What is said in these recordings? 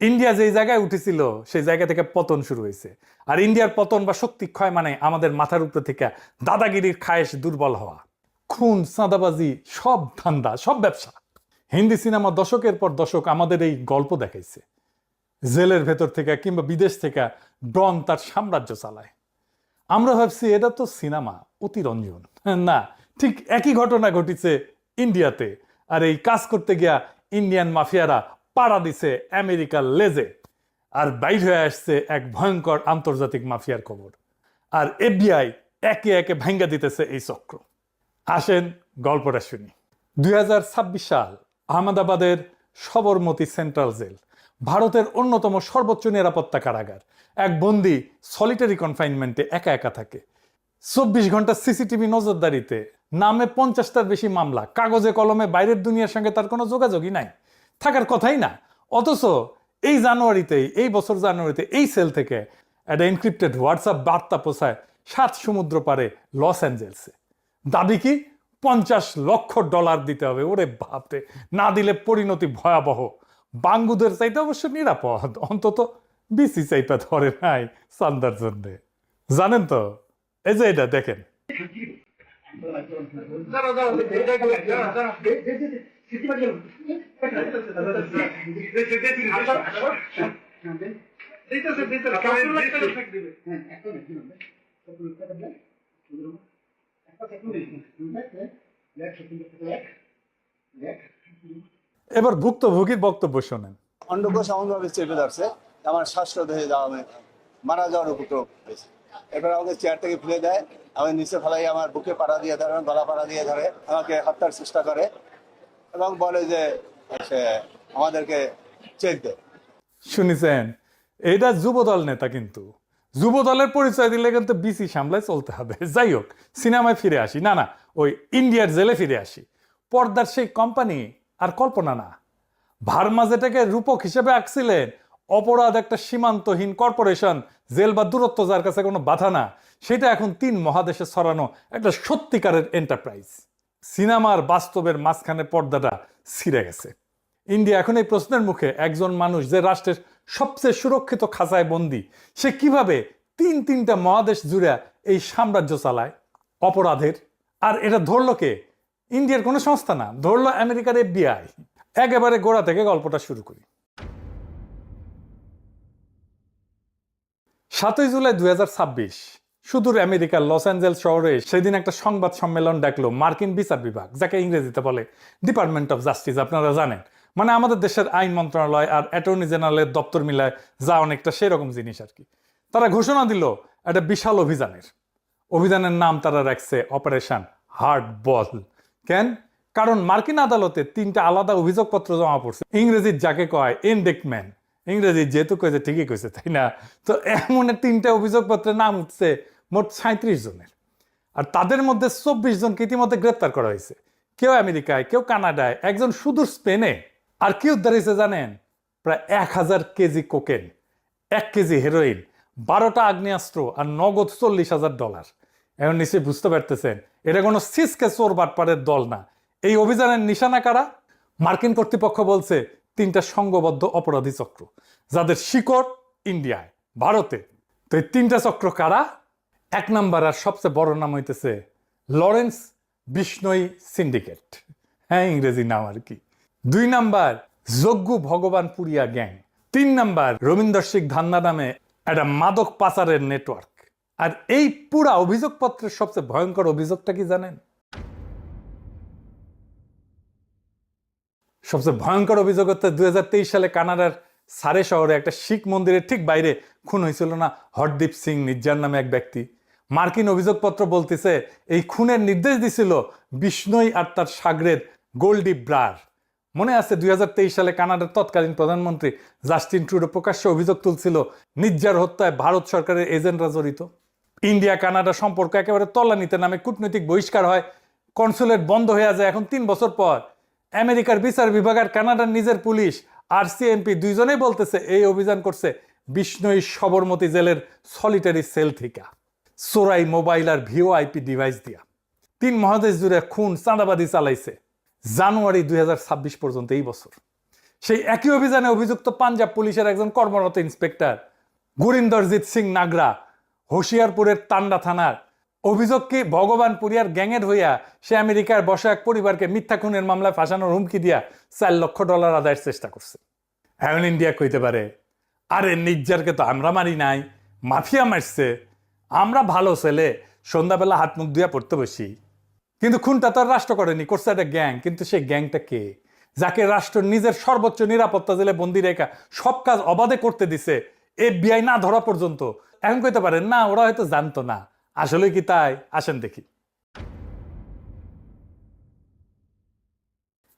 India যেই জায়গায় উঠেছিল সেই জায়গা থেকে পতন শুরু হয়েছে। আর ইন্ডিয়ার পতন বা শক্তি ক্ষয় মানে আমাদের মাথার উপরে থেকে দাদাগিরির খায়েশ দুর্বল হওয়া, খুন চাঁদাবাজি, সব ধান্দা, সব ব্যবসা। হিন্দি সিনেমা দশকের পর দশক আমাদের এই গল্প দেখাইছে। জেলের ভেতর থেকে কিংবা বিদেশ থেকে ডন তার সাম্রাজ্য চালায়। আমরা ভাবছি এটা তো সিনেমা, অতিরঞ্জন। না, ঠিক একই ঘটনা ঘটিছে ইন্ডিয়াতে। আর এই কাজ করতে গিয়া ইন্ডিয়ান মাফিয়ারা পাড়া দিছে আমেরিকার লেজে। আর বাইর হয়ে আসছে এক ভয়ঙ্কর আন্তর্জাতিক মাফিয়ার খবর। আর এফবিআই একে একে ভাঙ্গা দিতেছে এই চক্র। আসেন গল্পটা শুনি। 2026 সাল, আহমেদাবাদের সবরমতী সেন্ট্রাল জেল, ভারতের অন্যতম সর্বোচ্চ নিরাপত্তা কারাগার। এক বন্দী সলিটারি কনফাইনমেন্টে একা একা থাকে। 24 ঘন্টা সিসিটিভি নজরদারিতে, নামে 50টার বেশি মামলা, কাগজে কলমে বাইরের দুনিয়ার সঙ্গে তার কোনো যোগাযোগই নাই, থাকার কথাই না। অথচ এই বছর জানুয়ারিতে এই সেল থেকে একটা এনক্রিপ্টেড হোয়াটসঅ্যাপ বার্তা পৌঁছায় 7 সমুদ্র পারে লস অ্যাঞ্জেলসে। দাবি কি? $50 লক্ষ দিতে হবে। ওরে বাপরে, না দিলে পরিণতি ভয়াবহ। বাঙ্গুদের চাইতে অবশ্য নিরাপদ, অন্তত বিসি চাইপা ধরে নাই চান্দার জন্যে। জানেন তো, এই যে এটা দেখেন, এবার ভুক্তভোগীর বক্তব্য শোনেন। অন্ডকোষ এমনভাবে চেপে ধরছে আমার শ্বাসরোধ হয়ে যাওয়া, মারা যাওয়ার উপক্রম হয়েছে। এরপর আমাকে চেয়ার থেকে ফেলে দেয়, আমি নিচে ফেলাই, আমার বুকে পাড়া দিয়ে ধরে, গলা পাড়া দিয়ে ধরে, আমাকে হত্যার চেষ্টা করে এবং বলে যে সে আমাদেরকে চেক দেয়। শুনেছেন? এটা যুবদল নেতা, কিন্তু যুবদলের পরিচয় দিলে কিন্তু বিসি সামলায় চলতে হবে। যাই হোক, সিনেমায় ফিরে আসি। না, ওই ইন্ডিয়ার জেলে ফিরে আসি। পর্দার সেই কোম্পানি আর কল্পনা না। ভার্মা যেটাকে রূপক হিসেবে আঁকছিলেন, অপরাধ একটা সীমান্তহীন কর্পোরেশন, জেল বা দূরত্ব যার কাছে কোনো বাধা না, সেটা এখন 3 মহাদেশে ছড়ানো একটা সত্যিকারের এন্টারপ্রাইজ। সিনেমার বাস্তবের মাঝখানে পর্দাটা ছিঁড়ে গেছে। ইন্ডিয়া এখন এই প্রশ্নের মুখে, একজন মানুষ যে রাষ্ট্রের সবচেয়ে সুরক্ষিত খাঁচায় বন্দী, সে কিভাবে 3টা মহাদেশ জুড়ে এই সাম্রাজ্য চালায় অপরাধের। আর এটা ধরলো কে? ইন্ডিয়ার কোনো সংস্থা না, ধরলো আমেরিকার এফবিআই। একেবারে গোড়া থেকে গল্পটা শুরু করি। 7 জুলাই 2026, সুদূর আমেরিকার লস অ্যাঞ্জেলস শহরে সেদিন একটা সংবাদ সম্মেলন ডাকলো মার্কিন বিচার বিভাগ, যাকে ইংরেজিতে বলে ডিপার্টমেন্ট অফ জাস্টিস। আপনারা জানেন, মানে আমাদের দেশের আইন মন্ত্রণালয় আর অ্যাটর্নি জেনারেলের দপ্তর মিলায় যা অনেকটা সেরকম জিনিস আর কি। তারা ঘোষণা দিল একটা বিশাল অভিযানের নাম তারা রাখছে অপারেশন হার্ড বল। কেন? কারণ মার্কিন আদালতে 3টা আলাদা অভিযোগপত্র জমা পড়ছে। ইংরেজির যাকে কয় ইনডেক্টমেন্ট, ইংরেজি যেহেতু কয়েছে ঠিকই কইছে, তাই না? তো এমন 3টা অভিযোগপত্রের নাম উঠছে মোট 37 জনের। আর তাদের মধ্যে 24 জনকে ইতিমধ্যে গ্রেপ্তার করা হয়েছে। কেউ আমেরিকায়, কেউ কানাডায়, একজন সুদূর স্পেনে। আর কি উদ্ধার হয়েছে জানেন? প্রায় 1000 কেজি কোকেন, 1 কেজি হেরোইন, 12টা আগ্নেয়াস্ত্র আর নগদ $40,000। এখন নিশ্চয়ই বুঝতে পারতেছেন, এটা কোনো সিসকে চোর বাটপাড়ের দল না। এই অভিযানের নিশানা কারা? মার্কিন কর্তৃপক্ষ বলছে 3টা সংঘবদ্ধ অপরাধী চক্র, যাদের শিকড় ইন্ডিয়ায়, ভারতে। তো এই 3টা চক্র কারা? 1 নাম্বার আর সবচেয়ে বড় নাম হইতেছে লরেন্স বিষ্ণই সিন্ডিকেট। হ্যাঁ, ইংরেজি নাম আর কি। 2 নাম্বার যজ্ঞু ভগবান পুরিয়া গ্যাং। 3 নাম্বার রবীন্দ্র সিং ধান্না নামে একটা মাদক পাচারের নেটওয়ার্ক। আর এই পুরা অভিযোগপত্রের সবচেয়ে ভয়ঙ্কর অভিযোগটা কি জানেন? সবচেয়ে ভয়ঙ্কর অভিযোগ হচ্ছে 2023 সালে কানাডার সারে শহরে একটা শিখ মন্দিরের ঠিক বাইরে খুন হয়েছিল না হরদীপ সিং নির্জার নামে এক ব্যক্তি। মার্কিন অভিযোগপত্র বলতেছে এই খুনের নির্দেশ দিছিল বিষ্ণই আর তার সাগরেদ গোল্ডি ব্রার। মনে আছে 2023 সালে কানাডার তৎকালীন প্রধানমন্ত্রী জাস্টিন ট্রুডো প্রকাশ্যে অভিযোগ তুলছিল নির্জার হত্যায় ভারত সরকারের এজেন্টরা জড়িত। ইন্ডিয়া কানাডা সম্পর্ক একেবারে তলানিতে নামে, কূটনৈতিক বহিষ্কার হয়, কনসুলেট বন্ধ হয়ে যায়। এখন 3 বছর পর আমেরিকার বিচার বিভাগ আর কানাডার নিজের পুলিশ আর সিএনপি দুইজনেই বলতেছে এই অভিযান করছে বিষ্ণই সবরমতী জেলের সলিটারি সেল থেকে, চোরাই মোবাইল আর ভিওআইপি ডিভাইস দিয়া 3 মহাদেশ জুড়ে খুন চাঁদাবাদি চালাইছে জানুয়ারি 2026 পর্যন্ত, এই বছর। সেই একই অভিযানে অভিযুক্ত পাঞ্জাব পুলিশের একজন কর্মরত ইন্সপেক্টর গুরিন্দরজিৎ সিং নাগরা হোশিয়ারপুরের তান্ডা থানার অভিযোগ কি ভগবানপুরিয়ার গ্যাংয়ের হইয়া সে আমেরিকার বসা এক পরিবারকে মিথ্যা খুনের মামলায় ফাঁসানোর হুমকি দিয়া $4 লক্ষ আদায়ের চেষ্টা করছে। এখন ইন্ডিয়া কইতে পারে, আরে নির্জারকে তো আমরা মারি নাই, মাফিয়া মারছে, আমরা ভালো ছেলে, সন্ধ্যাবেলা হাত মুখ ধুয়া পড়তে বসি। কিন্তু খুনটা তো আর রাষ্ট্র করেনি, করছে একটা গ্যাং। কিন্তু সেই গ্যাংটা কে, যাকে রাষ্ট্র নিজের সর্বোচ্চ নিরাপত্তা জেলে বন্দি রেখা সব কাজ অবাধে করতে দিছে, FBI না ধরা পর্যন্ত। এখন কইতে পারেন না ওরা হয়তো জানতো না, আসলে কি তাই? আসেন দেখি।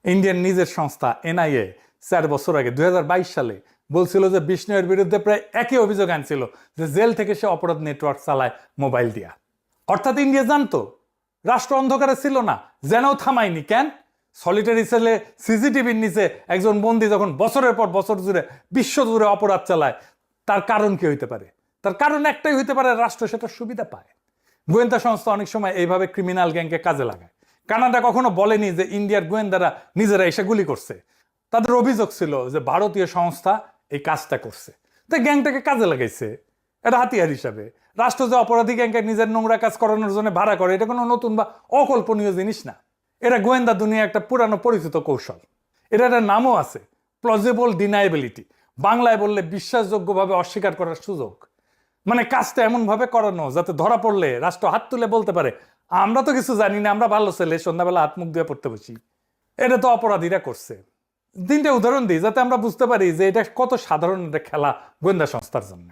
ইন্ডিয়ান নিজের সংস্থা NIA 4 বছর আগে 2022 সালে বলছিল যে বিষ্ণুয়ের বিরুদ্ধে প্রায় একই অভিযোগ আনছিল যে জেল থেকে সে অপরাধ নেটওয়ার্ক চালায় মোবাইল দিয়া। অর্থাৎ ইন্ডিয়া জানতো, রাষ্ট্র অন্ধকারে ছিল না, যেনও থামায়নি। কেন? সলিটারি সেলে CCTVর নিচে একজন বন্দী যখন বছরের পর বছর জুড়ে বিশ্ব জুড়ে অপরাধ চালায়, তার কারণ কি হইতে পারে? তার কারণ একটাই হইতে পারে, রাষ্ট্র সেটা সুবিধা পায়। গোয়েন্দা সংস্থা অনেক সময় এইভাবে ক্রিমিনাল গ্যাংকে কাজে লাগায়। কানাডা কখনো বলেনি যে ইন্ডিয়ার গোয়েন্দারা নিজেরা এসে গুলি করছে। তাদের অভিযোগ ছিল যে ভারতীয় সংস্থা এই কাজটা করছে, তাই গ্যাংটাকে কাজে লাগাইছে এটা হাতিয়ার হিসাবে। রাষ্ট্র যে অপরাধী গ্যাংকে নিজের নোংরা কাজ করানোর জন্য ভাড়া করে, এটা কোনো নতুন বা অকল্পনীয় জিনিস না। এটা গোয়েন্দা দুনিয়া একটা পুরানো পরিচিত কৌশল। এটা একটা নামও আছে, প্লজিবল ডিনাইবিলিটি, বাংলায় বললে বিশ্বাসযোগ্যভাবে অস্বীকার করার সুযোগ। মানে কাজটা এমন ভাবে করানো যাতে ধরা পড়লে রাষ্ট্র হাত তুলে বলতে পারে, আমরা তো কিছু জানি না, আমরা ভালো ছেলে, সন্ধ্যাবেলা হাত মুখ দিয়ে পড়তে বসি। এটা তো অপরাধীরা করছে। তিনটা উদাহরণ দিই যাতে আমরা বুঝতে পারি যে এটা কত সাধারণ একটা খেলা গোয়েন্দা সংস্থার জন্য।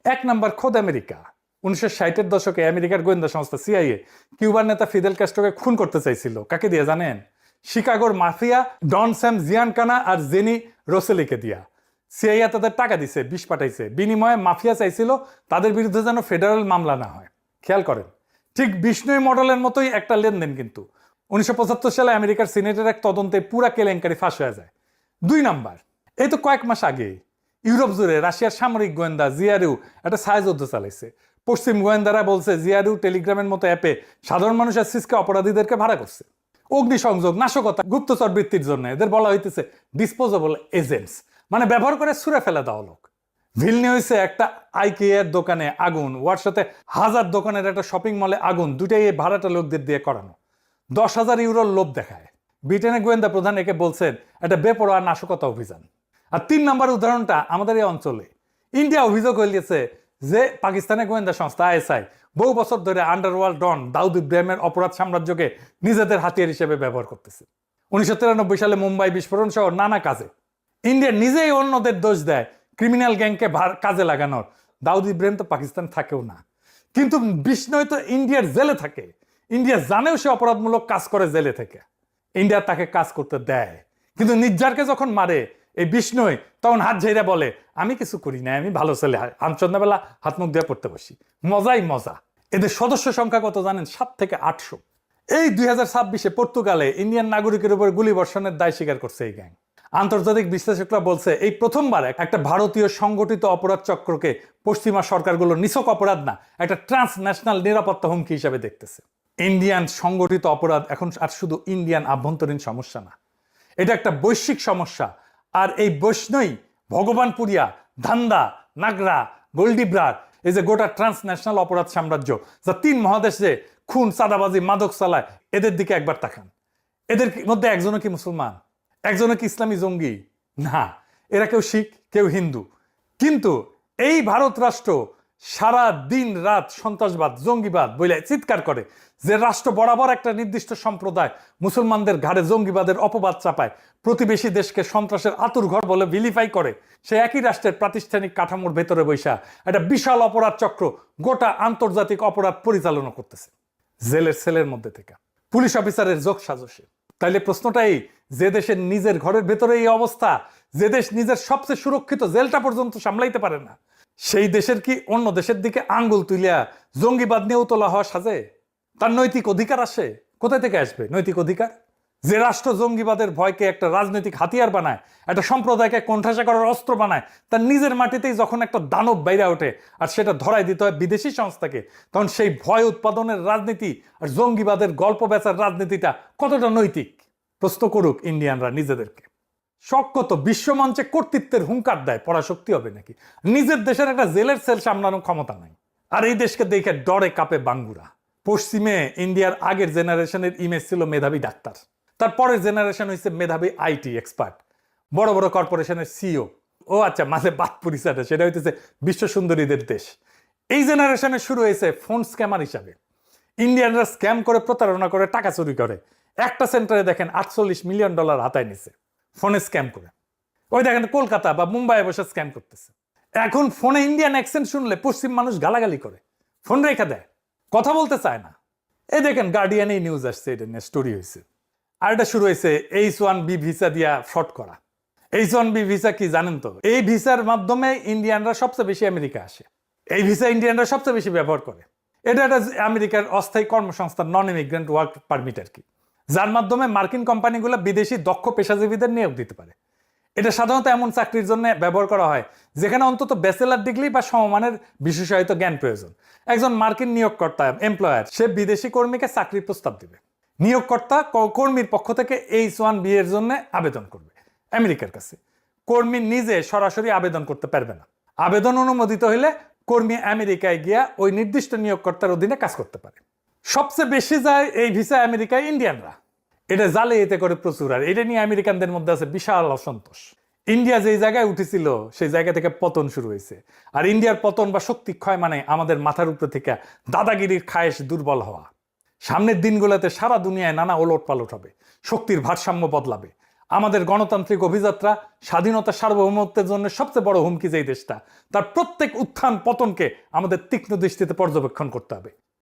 1 নাম্বার, খোদ আমেরিকা। 1960-এর দশকে আমেরিকার গোয়েন্দা সংস্থা CIA কিউবার নেতা ফিদেল ক্যাস্ট্রোকে খুন করতে চাইছিল। কাকে দিয়ে জানেন? শিকাগোর মাফিয়া ডন স্যাম জিয়ানকানা আর জেনি রোসেলিকে দিয়া। CIA তাদের টাকা দিছে, বিষ পাঠাইছে, বিনিময়ে মাফিয়া চাইছিল তাদের বিরুদ্ধে যেন ফেডারেল মামলা না হয়। খেয়াল করেন, ঠিক বিষ্ণুই মডেলের মতোই একটা লেনদেন। কিন্তু 1975 সালে আমেরিকার সিনেটের এক তদন্তে পুরা কেলেঙ্কারি ফাঁস হয়ে যায়। 2 নাম্বার, এই তো কয়েক মাস আগে ইউরোপ জুড়ে রাশিয়ার সামরিক গোয়েন্দা জিআরইউ একটা ছায়াযুদ্ধ চালাইছে। পশ্চিম গোয়েন্দারা বলছে জিআরইউ টেলিগ্রামের মতো অ্যাপে সাধারণ মানুষের সিসকে অপরাধীদেরকে ভাড়া করছে অগ্নিসংযোগ, নাশকতা, গুপ্তচর বৃত্তির জন্য। এদের বলা হইতেছে ডিসপোজেবল এজেন্টস, মানে ব্যবহার করে ছুঁড়ে ফেলে দেওয়া লোক। ভিলনিউসে একটা আইকিয়ার দোকানে আগুন, ওয়ার্সাতে 1000 দোকানের একটা শপিং মলে আগুন, দুটাই এই ভাড়াটা লোকদের দিয়ে করানো। 10,000 ইউরোর লোভ দেখায়। ব্রিটেনের গোয়েন্দা প্রধান একে বলছেন একটা বেপরোয়া নাশকতা অভিযান। আর 3 নাম্বার উদাহরণটা আমাদের এই অঞ্চলে। ইন্ডিয়া অভিযোগ হইলেছে যে পাকিস্তানের গোয়েন্দা সংস্থা ISI বহু বছর ধরে আন্ডারওয়ার্ল্ড ডন দাউদ ইব্রাহিমের অপরাধ সাম্রাজ্যকে নিজেদের হাতিয়ার হিসেবে ব্যবহার করতেছে। 1993 সালে মুম্বাই বিস্ফোরণ সহ নানা কাজে ইন্ডিয়া নিজেই অন্যদের দোষ দেয় ক্রিমিনাল গ্যাংকে কাজে লাগানোর। দাউদ ইব্রাহিম তো পাকিস্তান থাকেও না, কিন্তু বিষ্ণয় তো ইন্ডিয়ার জেলে থাকে। ইন্ডিয়া জানেও সে অপরাধমূলক কাজ করে জেলে থেকে, ইন্ডিয়া তাকে কাজ করতে দেয়। কিন্তু নির্জারকে যখন মারে এই বিষ্ণুই, তখন হাত ঝেড়ে বলে আমি কিছু করি না, আমি ভালো ছেলে, সন্ধ্যাবেলা হাত মুখ দিয়ে পড়তে বসি। মজাই মজা। এদের সদস্য সংখ্যা কত জানেন? 7 থেকে 800। এই 2026-এ পর্তুগালে ইন্ডিয়ান নাগরিকের উপর গুলি বর্ষণের দায় স্বীকার করছে এই গ্যাং। আন্তর্জাতিক বিশ্লেষকরা বলছে এই প্রথমবার একটা ভারতীয় সংগঠিত অপরাধ চক্রকে পশ্চিমা সরকারগুলো নিছক অপরাধ না, একটা ট্রান্সন্যাশনাল নিরাপত্তা হুমকি হিসাবে দেখতেছে। ইন্ডিয়ান সংগঠিত অপরাধ এখন আর শুধু ইন্ডিয়ান আভ্যন্তরীণ সমস্যা না, এটা একটা বৈশ্বিক সমস্যা। আর এই বৈষ্ণই, ভগবানপুরিয়া, ধান্দা, নাগরা, গোল্ডিব্রার, এই যে গোটা ট্রান্সন্যাশনাল অপরাধ সাম্রাজ্য যা 3 মহাদেশে খুন, চাঁদাবাজি, মাদক চালায়, এদের দিকে একবার তাকান। এদের মধ্যে একজনও কি মুসলমান? একজনও কি ইসলামী জঙ্গি? না, এরা কেউ শিখ, কেউ হিন্দু। কিন্তু এই ভারত রাষ্ট্র সারা দিন রাত সন্ত্রাসবাদ, জঙ্গিবাদ বলে চিৎকার করে, যে রাষ্ট্র বরাবর একটা নির্দিষ্ট সম্প্রদায় মুসলমানদের ঘাড়ে জঙ্গিবাদের অপবাদ চাপায়, প্রতিবেশী দেশকে সন্ত্রাসের আতুরঘর বলে ভিলিফাই করে, সে একই রাষ্ট্রের প্রাতিষ্ঠানিক কাঠামোর ভেতরে বৈশা একটা বিশাল অপরাধ চক্র গোটা আন্তর্জাতিক অপরাধ পরিচালনা করতেছে জেলের সেলের মধ্যে থেকে, পুলিশ অফিসারের যোগ সাজসে। তাইলে প্রশ্নটা এই, যে দেশের নিজের ঘরের ভেতরে এই অবস্থা, যে দেশ নিজের সবচেয়ে সুরক্ষিত জেলটা পর্যন্ত সামলাইতে পারে না, সেই দেশের কি অন্য দেশের দিকে আঙ্গুল তুলিয়া জঙ্গিবাদ নিয়েও তোলা হওয়া সাজে? তার নৈতিক অধিকার আসে? কোথায় থেকে আসবে নৈতিক অধিকার? যে রাষ্ট্র জঙ্গিবাদের ভয়কে একটা রাজনৈতিক হাতিয়ার বানায়, একটা সম্প্রদায়কে কোণঠাসা করার অস্ত্র বানায়, তার নিজের মাটিতেই যখন একটা দানব বাইরে ওঠে আর সেটা ধরাই দিতে হয় বিদেশি সংস্থাকে, তখন সেই ভয় উৎপাদনের রাজনীতি আর জঙ্গিবাদের গল্প বেচার রাজনীতিটা কতটা নৈতিক? প্রশ্ন করুক ইন্ডিয়ানরা নিজেদেরকে। শক্ত বিশ্বমঞ্চে কর্তৃত্বের হুঙ্কার দেয়, পরাশক্তি হবে নাকি? নিজের দেশের একটা জেলের সেল সামলানোর ক্ষমতা নাই। আর এই দেশকে দেখে ডরে কাঁপে বাঙ্গুরা। পশ্চিমে ইন্ডিয়ার আগের জেনারেশনের ইমেজ ছিল মেধাবী ডাক্তার, তারপরের জেনারেশন হয়েছে মেধাবী আইটি এক্সপার্ট, বড় বড় কর্পোরেশনের সিও। ও আচ্ছা, মাঝে বাদ পরিচয়টা সেটা হইতেছে বিশ্ব সুন্দরীদের দেশ। এই জেনারেশনে শুরু হয়েছে ফোন স্ক্যামার হিসাবে। ইন্ডিয়ানরা স্ক্যাম করে, প্রতারণা করে, টাকা চুরি করে। একটা সেন্টারে দেখেন $48 মিলিয়ন হাতায় নিছে ফোনে স্ক্যাম করে। ওই দেখেন কলকাতা বা মুম্বাইয়ে বসে স্ক্যাম করতেছে। এখন ফোনে ইন্ডিয়ান অ্যাকসেন্ট শুনলে পশ্চিম মানুষ গালাগালি করে, ফোন রেখে দেয়, কথা বলতে চায় না। এই দেখেন গার্ডিয়ান এই নিউজ আসছে, এটা নিয়ে স্টোরি হয়েছে। আর এটা শুরু হয়েছে H1B ভিসা দিয়া ফ্রড করা। H1B ভিসা কি জানেন তো? এই ভিসার মাধ্যমে ইন্ডিয়ানরা সবচেয়ে বেশি আমেরিকা আসে। এই ভিসা ইন্ডিয়ানরা সবচেয়ে বেশি ব্যবহার করে। এটা একটা আমেরিকার অস্থায়ী কর্মসংস্থান, নন ইমিগ্রেন্ট ওয়ার্ক পারমিট আর কি, যার মাধ্যমে মার্কিন কোম্পানিগুলো বিদেশি দক্ষ পেশাজীবীদের নিয়োগ দিতে পারে। এটা সাধারণত এমন চাকরির জন্য ব্যবহার করা হয় যেখানে অন্তত ব্যাচেলার ডিগ্রি বা সমমানের বিশেষায়িত জ্ঞান প্রয়োজন। একজন মার্কিন নিয়োগকর্তা, এমপ্লয়ার, সে বিদেশি কর্মীকে চাকরির প্রস্তাব দিবে। নিয়োগকর্তা কর্মীর পক্ষ থেকে H1B এর জন্য আবেদন করবে আমেরিকার কাছে। কর্মী নিজে সরাসরি আবেদন করতে পারবে না। আবেদন অনুমোদিত হলে কর্মী আমেরিকায় গিয়া ওই নির্দিষ্ট নিয়োগকর্তার অধীনে কাজ করতে পারে। সবচেয়ে বেশি যায় এই ভিসা আমেরিকায় ইন্ডিয়ানরা। এটা জালে এতে করে প্রচুর। আর এটা নিয়ে আমেরিকানদের মধ্যে আছে বিশাল অসন্তোষ। ইন্ডিয়া যেই জায়গায় উঠেছিল সেই জায়গা থেকে পতন শুরু হয়েছে। আর ইন্ডিয়ার পতন বা শক্তি ক্ষয় মানে আমাদের মাথার উপরে থেকে দাদাগিরির খায়েশ দুর্বল হওয়া। সামনের দিনগুলোতে সারা দুনিয়ায় নানা ওলট পালট হবে, শক্তির ভারসাম্য বদলাবে। আমাদের গণতান্ত্রিক অভিযাত্রা, স্বাধীনতা, সার্বভৌমত্বের জন্য সবচেয়ে বড় হুমকি যেই দেশটা, তার প্রত্যেক উত্থান পতনকে আমাদের তীক্ষ্ণ দৃষ্টিতে পর্যবেক্ষণ করতে হবে।